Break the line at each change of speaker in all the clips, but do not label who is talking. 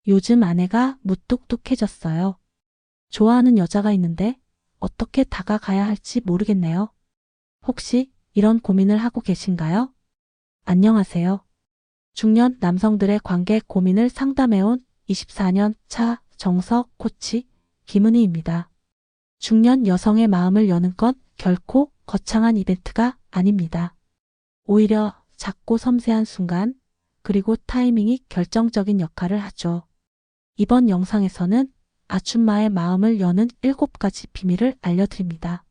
요즘 아내가 무뚝뚝해졌어요. 좋아하는 여자가 있는데 어떻게 다가가야 할지 모르겠네요. 혹시 이런 고민을 하고 계신가요? 안녕하세요. 중년 남성들의 관계 고민을 상담해온 24년 차 정석 코치 김은희입니다. 중년 여성의 마음을 여는 건 결코 거창한 이벤트가 아닙니다. 오히려 작고 섬세한 순간, 그리고 타이밍이 결정적인 역할을 하죠. 이번 영상에서는 아줌마의 마음을 여는 7가지 비밀을 알려드립니다.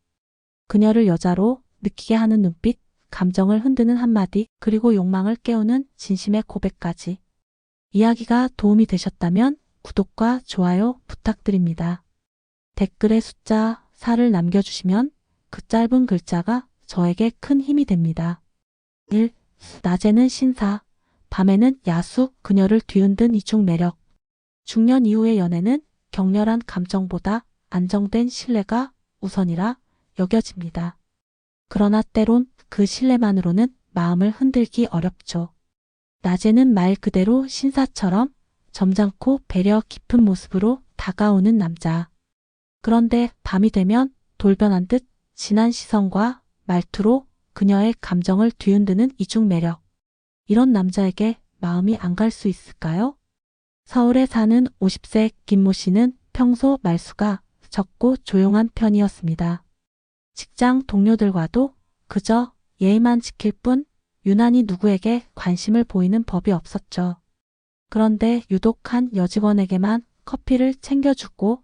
그녀를 여자로 느끼게 하는 눈빛, 감정을 흔드는 한마디, 그리고 욕망을 깨우는 진심의 고백까지. 이야기가 도움이 되셨다면 구독과 좋아요 부탁드립니다. 댓글에 숫자 4를 남겨주시면 그 짧은 글자가 저에게 큰 힘이 됩니다. 1. 낮에는 신사, 밤에는 야수, 그녀를 뒤흔든 이중 매력. 중년 이후의 연애는 격렬한 감정보다 안정된 신뢰가 우선이라 여겨집니다. 그러나 때론 그 신뢰만으로는 마음을 흔들기 어렵죠. 낮에는 말 그대로 신사처럼 점잖고 배려 깊은 모습으로 다가오는 남자. 그런데 밤이 되면 돌변한 듯 진한 시선과 말투로 그녀의 감정을 뒤흔드는 이중 매력. 이런 남자에게 마음이 안 갈 수 있을까요? 서울에 사는 50세 김모 씨는 평소 말수가 적고 조용한 편이었습니다. 직장 동료들과도 그저 예의만 지킬 뿐 유난히 누구에게 관심을 보이는 법이 없었죠. 그런데 유독 한 여직원에게만 커피를 챙겨주고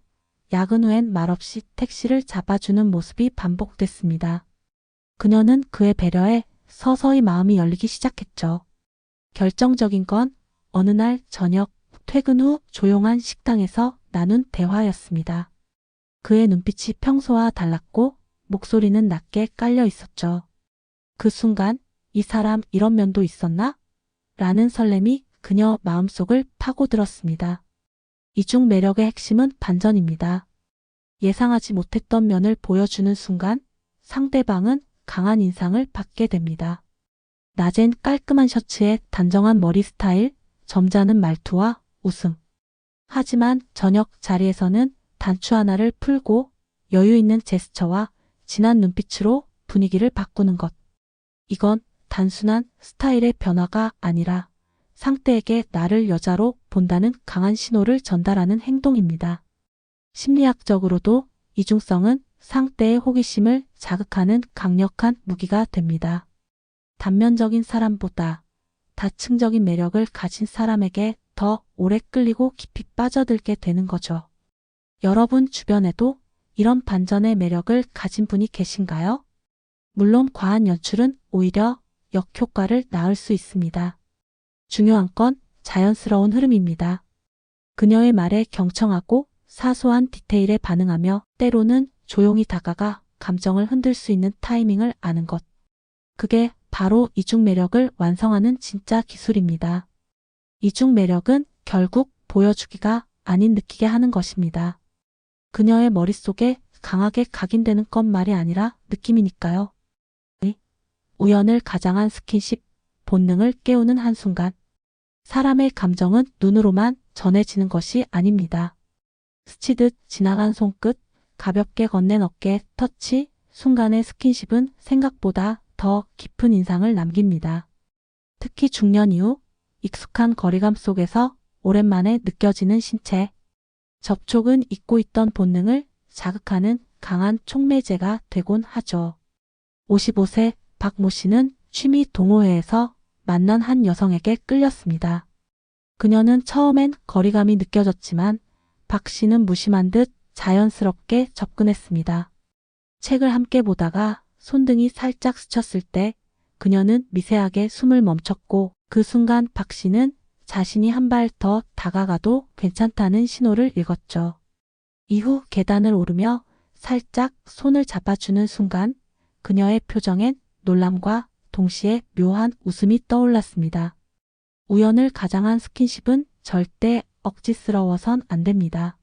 야근 후엔 말없이 택시를 잡아주는 모습이 반복됐습니다. 그녀는 그의 배려에 서서히 마음이 열리기 시작했죠. 결정적인 건 어느 날 저녁 퇴근 후 조용한 식당에서 나눈 대화였습니다. 그의 눈빛이 평소와 달랐고 목소리는 낮게 깔려 있었죠. 그 순간 이 사람 이런 면도 있었나? 라는 설렘이 그녀 마음속을 파고들었습니다. 이중 매력의 핵심은 반전입니다. 예상하지 못했던 면을 보여주는 순간 상대방은 강한 인상을 받게 됩니다. 낮엔 깔끔한 셔츠에 단정한 머리 스타일, 점잖은 말투와 웃음. 하지만 저녁 자리에서는 단추 하나를 풀고 여유 있는 제스처와 진한 눈빛으로 분위기를 바꾸는 것. 이건 단순한 스타일의 변화가 아니라 상대에게 나를 여자로 본다는 강한 신호를 전달하는 행동입니다. 심리학적으로도 이중성은 상대의 호기심을 자극하는 강력한 무기가 됩니다. 단면적인 사람보다 다층적인 매력을 가진 사람에게 더 오래 끌리고 깊이 빠져들게 되는 거죠. 여러분 주변에도 이런 반전의 매력을 가진 분이 계신가요? 물론 과한 연출은 오히려 역효과를 낳을 수 있습니다. 중요한 건 자연스러운 흐름입니다. 그녀의 말에 경청하고 사소한 디테일에 반응하며 때로는 조용히 다가가 감정을 흔들 수 있는 타이밍을 아는 것. 그게 바로 이중 매력을 완성하는 진짜 기술입니다. 이중 매력은 결국 보여주기가 아닌 느끼게 하는 것입니다. 그녀의 머릿속에 강하게 각인되는 건 말이 아니라 느낌이니까요. 우연을 가장한 스킨십, 본능을 깨우는 한순간. 사람의 감정은 눈으로만 전해지는 것이 아닙니다. 스치듯 지나간 손끝, 가볍게 건넨 어깨 터치, 순간의 스킨십은 생각보다 더 깊은 인상을 남깁니다. 특히 중년 이후 익숙한 거리감 속에서 오랜만에 느껴지는 신체. 접촉은 잊고 있던 본능을 자극하는 강한 촉매제가 되곤 하죠. 55세 박모 씨는 취미 동호회에서 만난 한 여성에게 끌렸습니다. 그녀는 처음엔 거리감이 느껴졌지만 박 씨는 무심한 듯 자연스럽게 접근했습니다. 책을 함께 보다가 손등이 살짝 스쳤을 때 그녀는 미세하게 숨을 멈췄고 그 순간 박 씨는 자신이 한 발 더 다가가도 괜찮다는 신호를 읽었죠. 이후 계단을 오르며 살짝 손을 잡아주는 순간 그녀의 표정엔 놀람과 동시에 묘한 웃음이 떠올랐습니다. 우연을 가장한 스킨십은 절대 억지스러워선 안 됩니다.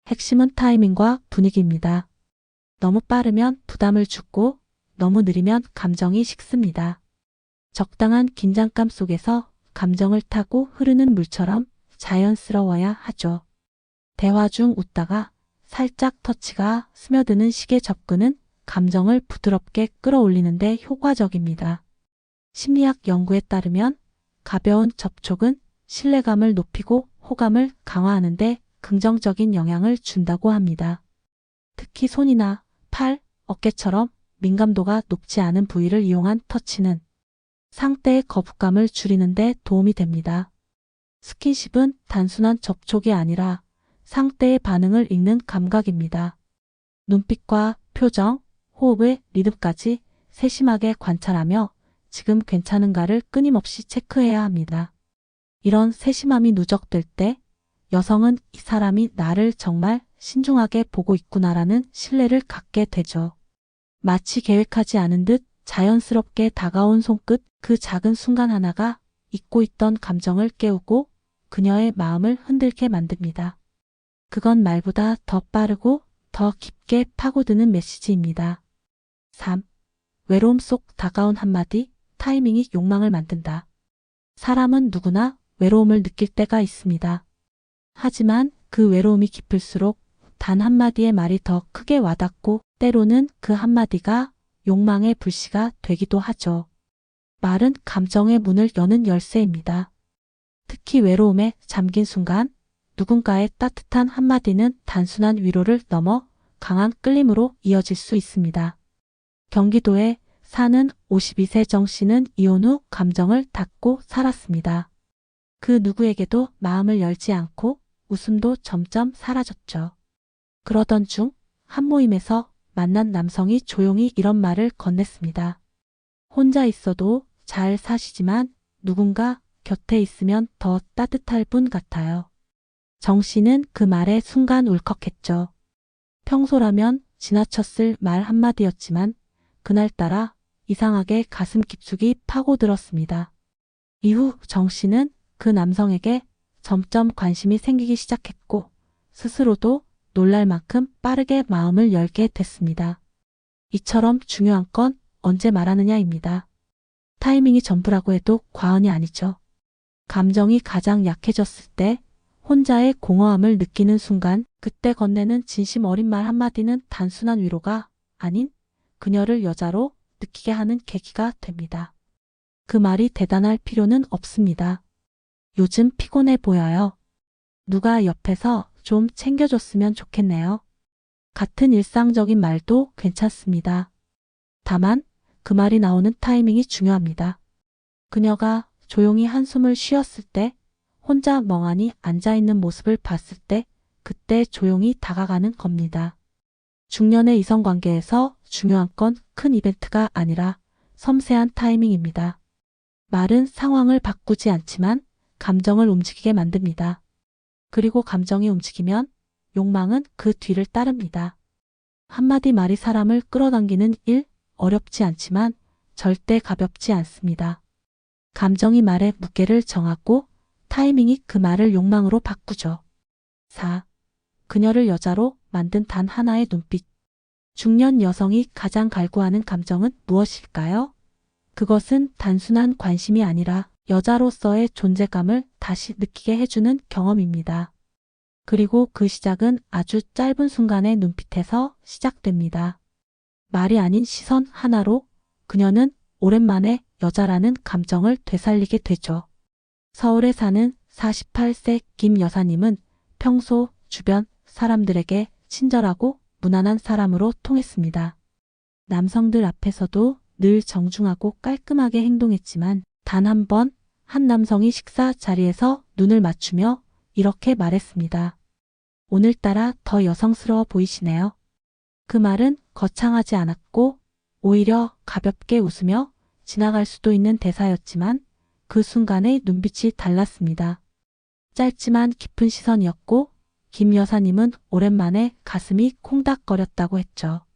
핵심은 타이밍과 분위기입니다. 너무 빠르면 부담을 주고 너무 느리면 감정이 식습니다. 적당한 긴장감 속에서 감정을 타고 흐르는 물처럼 자연스러워야 하죠. 대화 중 웃다가 살짝 터치가 스며드는 식의 접근은 감정을 부드럽게 끌어올리는데 효과적입니다. 심리학 연구에 따르면 가벼운 접촉은 신뢰감을 높이고 호감을 강화하는데 긍정적인 영향을 준다고 합니다. 특히 손이나 팔, 어깨처럼 민감도가 높지 않은 부위를 이용한 터치는 상대의 거부감을 줄이는 데 도움이 됩니다. 스킨십은 단순한 접촉이 아니라 상대의 반응을 읽는 감각입니다. 눈빛과 표정, 호흡의 리듬까지 세심하게 관찰하며 지금 괜찮은가를 끊임없이 체크해야 합니다. 이런 세심함이 누적될 때 여성은 이 사람이 나를 정말 신중하게 보고 있구나라는 신뢰를 갖게 되죠. 마치 계획하지 않은 듯 자연스럽게 다가온 손끝, 그 작은 순간 하나가 잊고 있던 감정을 깨우고 그녀의 마음을 흔들게 만듭니다. 그건 말보다 더 빠르고 더 깊게 파고드는 메시지입니다. 3. 외로움 속 다가온 한마디, 타이밍이 욕망을 만든다. 사람은 누구나 외로움을 느낄 때가 있습니다. 하지만 그 외로움이 깊을수록 단 한마디의 말이 더 크게 와닿고 때로는 그 한마디가 욕망의 불씨가 되기도 하죠. 말은 감정의 문을 여는 열쇠입니다. 특히 외로움에 잠긴 순간 누군가의 따뜻한 한마디는 단순한 위로를 넘어 강한 끌림으로 이어질 수 있습니다. 경기도에 사는 52세 정 씨는 이혼 후 감정을 닫고 살았습니다. 그 누구에게도 마음을 열지 않고 웃음도 점점 사라졌죠. 그러던 중 한 모임에서 만난 남성이 조용히 이런 말을 건넸습니다. 혼자 있어도 잘 사시지만 누군가 곁에 있으면 더 따뜻할 분 같아요. 정 씨는 그 말에 순간 울컥했죠. 평소라면 지나쳤을 말 한마디였지만 그날따라 이상하게 가슴 깊숙이 파고들었습니다. 이후 정 씨는 그 남성에게 점점 관심이 생기기 시작했고 스스로도 놀랄 만큼 빠르게 마음을 열게 됐습니다. 이처럼 중요한 건 언제 말하느냐입니다. 타이밍이 전부라고 해도 과언이 아니죠. 감정이 가장 약해졌을 때 혼자의 공허함을 느끼는 순간 그때 건네는 진심 어린 말 한마디는 단순한 위로가 아닌 그녀를 여자로 느끼게 하는 계기가 됩니다. 그 말이 대단할 필요는 없습니다. 요즘 피곤해 보여요. 누가 옆에서 좀 챙겨줬으면 좋겠네요. 같은 일상적인 말도 괜찮습니다. 다만 그 말이 나오는 타이밍이 중요합니다. 그녀가 조용히 한숨을 쉬었을 때, 혼자 멍하니 앉아있는 모습을 봤을 때, 그때 조용히 다가가는 겁니다. 중년의 이성관계에서 중요한 건 큰 이벤트가 아니라 섬세한 타이밍입니다. 말은 상황을 바꾸지 않지만 감정을 움직이게 만듭니다. 그리고 감정이 움직이면 욕망은 그 뒤를 따릅니다. 한마디 말이 사람을 끌어당기는 일, 어렵지 않지만 절대 가볍지 않습니다. 감정이 말의 무게를 정하고 타이밍이 그 말을 욕망으로 바꾸죠. 4. 그녀를 여자로 만든 단 하나의 눈빛. 중년 여성이 가장 갈구하는 감정은 무엇일까요? 그것은 단순한 관심이 아니라 여자로서의 존재감을 다시 느끼게 해주는 경험입니다. 그리고 그 시작은 아주 짧은 순간의 눈빛에서 시작됩니다. 말이 아닌 시선 하나로 그녀는 오랜만에 여자라는 감정을 되살리게 되죠. 서울에 사는 48세 김 여사님은 평소 주변 사람들에게 친절하고 무난한 사람으로 통했습니다. 남성들 앞에서도 늘 정중하고 깔끔하게 행동했지만 단 한 번 한 남성이 식사 자리에서 눈을 맞추며 이렇게 말했습니다. 오늘따라 더 여성스러워 보이시네요. 그 말은 거창하지 않았고 오히려 가볍게 웃으며 지나갈 수도 있는 대사였지만 그 순간의 눈빛이 달랐습니다. 짧지만 깊은 시선이었고 김 여사님은 오랜만에 가슴이 콩닥거렸다고 했죠.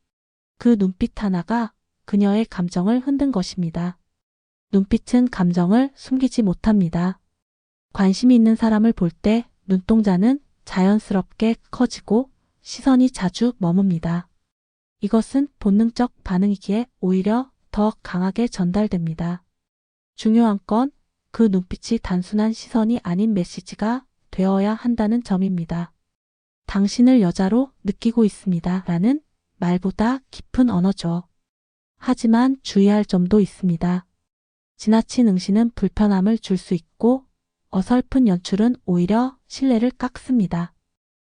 그 눈빛 하나가 그녀의 감정을 흔든 것입니다. 눈빛은 감정을 숨기지 못합니다. 관심이 있는 사람을 볼 때 눈동자는 자연스럽게 커지고 시선이 자주 머뭅니다. 이것은 본능적 반응이기에 오히려 더 강하게 전달됩니다. 중요한 건 그 눈빛이 단순한 시선이 아닌 메시지가 되어야 한다는 점입니다. 당신을 여자로 느끼고 있습니다. 라는 말보다 깊은 언어죠. 하지만 주의할 점도 있습니다. 지나친 응시는 불편함을 줄 수 있고 어설픈 연출은 오히려 신뢰를 깎습니다.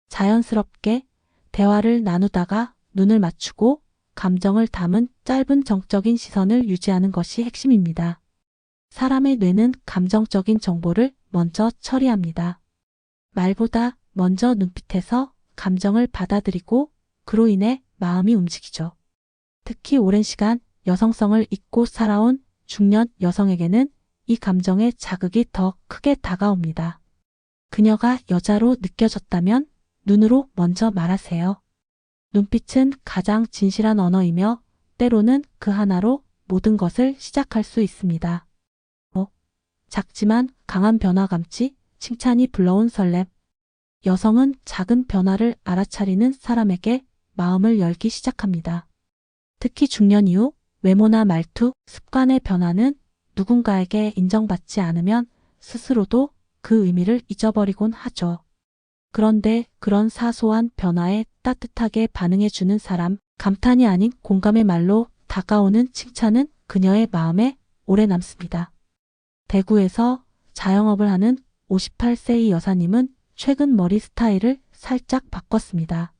자연스럽게 대화를 나누다가 눈을 맞추고 감정을 담은 짧은 정적인 시선을 유지하는 것이 핵심입니다. 사람의 뇌는 감정적인 정보를 먼저 처리합니다. 말보다 먼저 눈빛에서 감정을 받아들이고 그로 인해 마음이 움직이죠. 특히 오랜 시간 여성성을 잊고 살아온 중년 여성에게는 이 감정의 자극이 더 크게 다가옵니다. 그녀가 여자로 느껴졌다면 눈으로 먼저 말하세요. 눈빛은 가장 진실한 언어이며 때로는 그 하나로 모든 것을 시작할 수 있습니다. 작지만 강한 변화감치, 칭찬이 불러온 설렘. 여성은 작은 변화를 알아차리는 사람에게 마음을 열기 시작합니다. 특히 중년 이후 외모나 말투, 습관의 변화는 누군가에게 인정받지 않으면 스스로도 그 의미를 잊어버리곤 하죠. 그런데 그런 사소한 변화에 따뜻하게 반응해주는 사람, 감탄이 아닌 공감의 말로 다가오는 칭찬은 그녀의 마음에 오래 남습니다. 대구에서 자영업을 하는 58세의 여사님은 최근 머리 스타일을 살짝 바꿨습니다.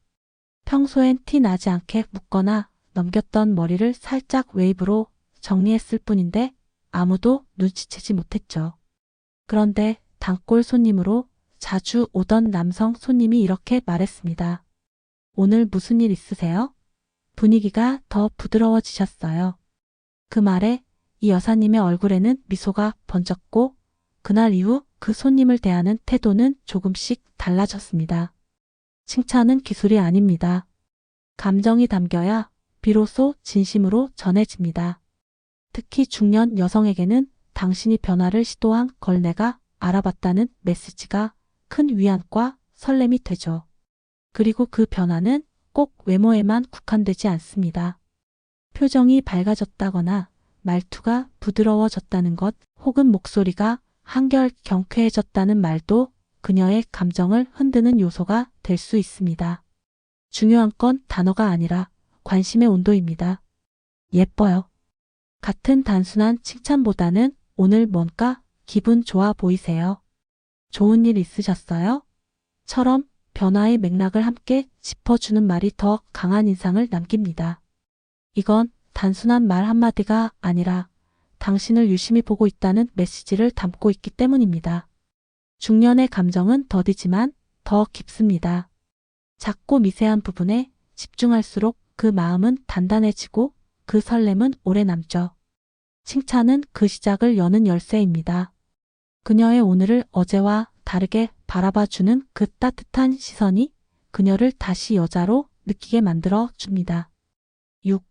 평소엔 티 나지 않게 묶거나 넘겼던 머리를 살짝 웨이브로 정리했을 뿐인데 아무도 눈치채지 못했죠. 그런데 단골 손님으로 자주 오던 남성 손님이 이렇게 말했습니다. 오늘 무슨 일 있으세요? 분위기가 더 부드러워지셨어요. 그 말에 이 여사님의 얼굴에는 미소가 번졌고 그날 이후 그 손님을 대하는 태도는 조금씩 달라졌습니다. 칭찬은 기술이 아닙니다. 감정이 담겨야 비로소 진심으로 전해집니다. 특히 중년 여성에게는 당신이 변화를 시도한 걸 내가 알아봤다는 메시지가 큰 위안과 설렘이 되죠. 그리고 그 변화는 꼭 외모에만 국한되지 않습니다. 표정이 밝아졌다거나 말투가 부드러워졌다는 것 혹은 목소리가 한결 경쾌해졌다는 말도 그녀의 감정을 흔드는 요소가 될 수 있습니다. 중요한 건 단어가 아니라 관심의 온도입니다. 예뻐요. 같은 단순한 칭찬보다는 오늘 뭔가 기분 좋아 보이세요? 좋은 일 있으셨어요? 처럼 변화의 맥락을 함께 짚어주는 말이 더 강한 인상을 남깁니다. 이건 단순한 말 한마디가 아니라 당신을 유심히 보고 있다는 메시지를 담고 있기 때문입니다. 중년의 감정은 더디지만 더 깊습니다. 작고 미세한 부분에 집중할수록 그 마음은 단단해지고 그 설렘은 오래 남죠. 칭찬은 그 시작을 여는 열쇠입니다. 그녀의 오늘을 어제와 다르게 바라봐주는 그 따뜻한 시선이 그녀를 다시 여자로 느끼게 만들어 줍니다. 6.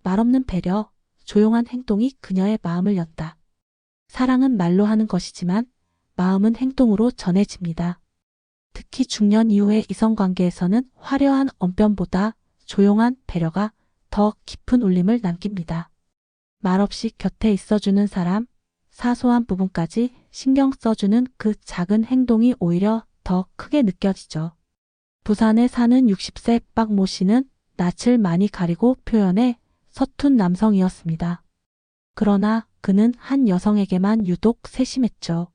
말없는 배려, 조용한 행동이 그녀의 마음을 연다. 사랑은 말로 하는 것이지만 마음은 행동으로 전해집니다. 특히 중년 이후의 이성관계에서는 화려한 언변보다 조용한 배려가 더 깊은 울림을 남깁니다. 말없이 곁에 있어주는 사람, 사소한 부분까지 신경 써주는 그 작은 행동이 오히려 더 크게 느껴지죠. 부산에 사는 60세 박모 씨는 낯을 많이 가리고 표현에 서툰 남성이었습니다. 그러나 그는 한 여성에게만 유독 세심했죠.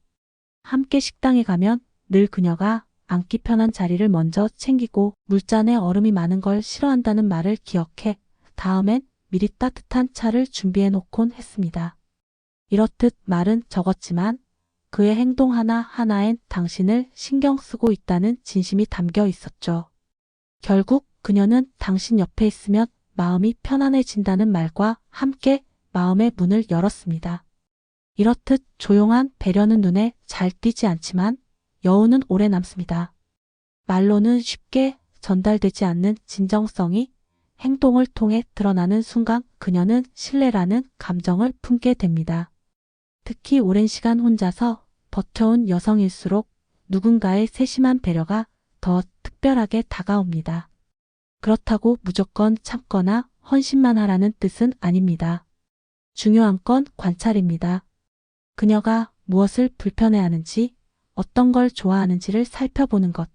함께 식당에 가면 늘 그녀가 앉기 편한 자리를 먼저 챙기고 물잔에 얼음이 많은 걸 싫어한다는 말을 기억해 다음엔 미리 따뜻한 차를 준비해 놓곤 했습니다. 이렇듯 말은 적었지만 그의 행동 하나하나엔 당신을 신경 쓰고 있다는 진심이 담겨 있었죠. 결국 그녀는 당신 옆에 있으면 마음이 편안해진다는 말과 함께 마음의 문을 열었습니다. 이렇듯 조용한 배려는 눈에 잘 띄지 않지만 여운은 오래 남습니다. 말로는 쉽게 전달되지 않는 진정성이 행동을 통해 드러나는 순간 그녀는 신뢰라는 감정을 품게 됩니다. 특히 오랜 시간 혼자서 버텨온 여성일수록 누군가의 세심한 배려가 더 특별하게 다가옵니다. 그렇다고 무조건 참거나 헌신만 하라는 뜻은 아닙니다. 중요한 건 관찰입니다. 그녀가 무엇을 불편해하는지, 어떤 걸 좋아하는지를 살펴보는 것.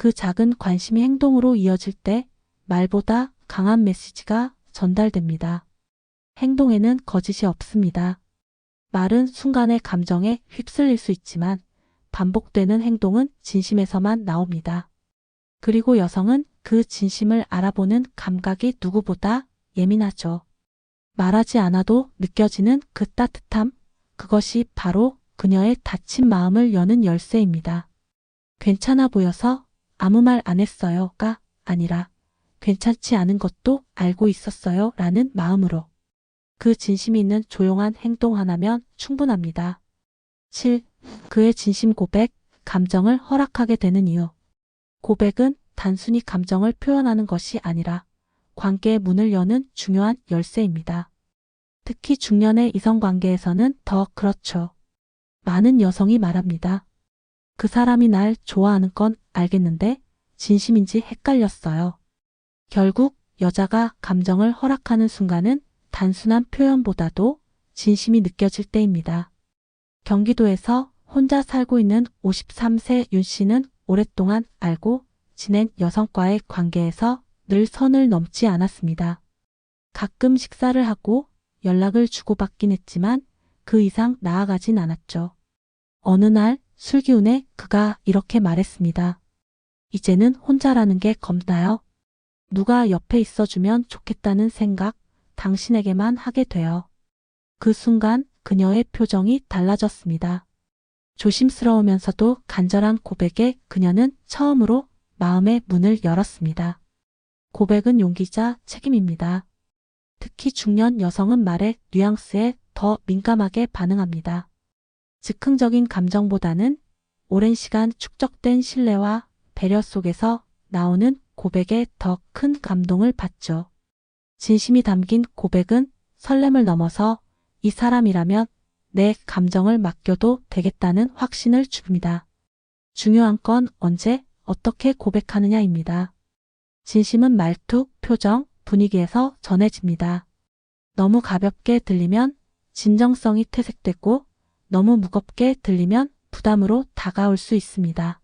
그 작은 관심이 행동으로 이어질 때 말보다 강한 메시지가 전달됩니다. 행동에는 거짓이 없습니다. 말은 순간의 감정에 휩쓸릴 수 있지만 반복되는 행동은 진심에서만 나옵니다. 그리고 여성은 그 진심을 알아보는 감각이 누구보다 예민하죠. 말하지 않아도 느껴지는 그 따뜻함, 그것이 바로 그녀의 닫힌 마음을 여는 열쇠입니다. 괜찮아 보여서 아무 말 안 했어요가 아니라 괜찮지 않은 것도 알고 있었어요 라는 마음으로. 그 진심이 있는 조용한 행동 하나면 충분합니다. 7. 그의 진심 고백, 감정을 허락하게 되는 이유. 고백은 단순히 감정을 표현하는 것이 아니라 관계의 문을 여는 중요한 열쇠입니다. 특히 중년의 이성관계에서는 더 그렇죠. 많은 여성이 말합니다. 그 사람이 날 좋아하는 건 알겠는데 진심인지 헷갈렸어요. 결국 여자가 감정을 허락하는 순간은 단순한 표현보다도 진심이 느껴질 때입니다. 경기도에서 혼자 살고 있는 53세 윤 씨는 오랫동안 알고 지낸 여성과의 관계에서 늘 선을 넘지 않았습니다. 가끔 식사를 하고 연락을 주고받긴 했지만 그 이상 나아가진 않았죠. 어느 날 술 기운에 그가 이렇게 말했습니다. 이제는 혼자라는 게 겁나요. 누가 옆에 있어주면 좋겠다는 생각 당신에게만 하게 돼요. 그 순간 그녀의 표정이 달라졌습니다. 조심스러우면서도 간절한 고백에 그녀는 처음으로 마음의 문을 열었습니다. 고백은 용기자 책임입니다. 특히 중년 여성은 말의 뉘앙스에 더 민감하게 반응합니다. 즉흥적인 감정보다는 오랜 시간 축적된 신뢰와 배려 속에서 나오는 고백에 더 큰 감동을 받죠. 진심이 담긴 고백은 설렘을 넘어서 이 사람이라면 내 감정을 맡겨도 되겠다는 확신을 줍니다. 중요한 건 언제, 어떻게 고백하느냐입니다. 진심은 말투, 표정, 분위기에서 전해집니다. 너무 가볍게 들리면 진정성이 퇴색되고 너무 무겁게 들리면 부담으로 다가올 수 있습니다.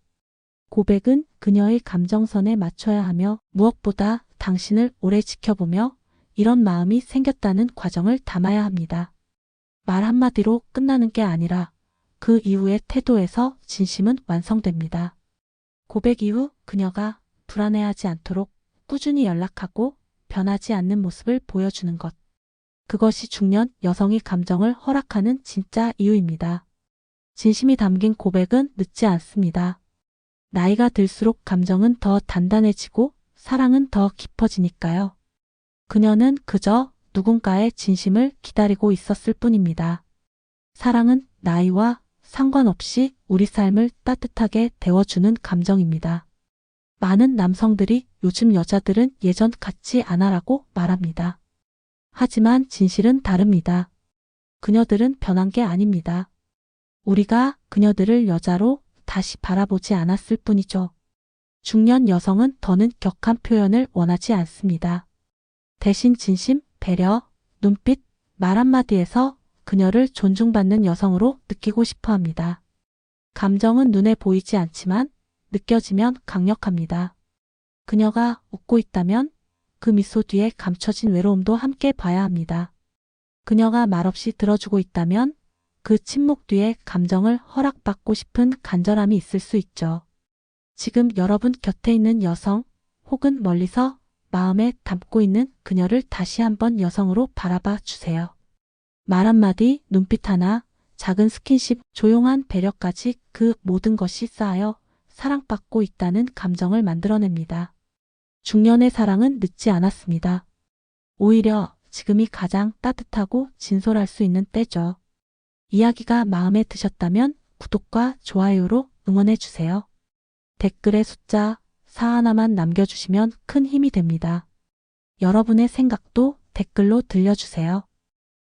고백은 그녀의 감정선에 맞춰야 하며 무엇보다 당신을 오래 지켜보며 이런 마음이 생겼다는 과정을 담아야 합니다. 말 한마디로 끝나는 게 아니라 그 이후의 태도에서 진심은 완성됩니다. 고백 이후 그녀가 불안해하지 않도록 꾸준히 연락하고 변하지 않는 모습을 보여주는 것. 그것이 중년 여성이 감정을 허락하는 진짜 이유입니다. 진심이 담긴 고백은 늦지 않습니다. 나이가 들수록 감정은 더 단단해지고 사랑은 더 깊어지니까요. 그녀는 그저 누군가의 진심을 기다리고 있었을 뿐입니다. 사랑은 나이와 상관없이 우리 삶을 따뜻하게 데워주는 감정입니다. 많은 남성들이 요즘 여자들은 예전 같지 않아라고 말합니다. 하지만 진실은 다릅니다. 그녀들은 변한 게 아닙니다. 우리가 그녀들을 여자로 다시 바라보지 않았을 뿐이죠. 중년 여성은 더는 격한 표현을 원하지 않습니다. 대신 진심, 배려, 눈빛, 말 한마디에서 그녀를 존중받는 여성으로 느끼고 싶어 합니다. 감정은 눈에 보이지 않지만 느껴지면 강력합니다. 그녀가 웃고 있다면 그 미소 뒤에 감춰진 외로움도 함께 봐야 합니다. 그녀가 말없이 들어주고 있다면 그 침묵 뒤에 감정을 허락받고 싶은 간절함이 있을 수 있죠. 지금 여러분 곁에 있는 여성 혹은 멀리서 마음에 담고 있는 그녀를 다시 한번 여성으로 바라봐 주세요. 말 한마디, 눈빛 하나, 작은 스킨십, 조용한 배려까지 그 모든 것이 쌓여 사랑받고 있다는 감정을 만들어냅니다. 중년의 사랑은 늦지 않았습니다. 오히려 지금이 가장 따뜻하고 진솔할 수 있는 때죠. 이야기가 마음에 드셨다면 구독과 좋아요로 응원해주세요. 댓글에 숫자 4 하나만 남겨주시면 큰 힘이 됩니다. 여러분의 생각도 댓글로 들려주세요.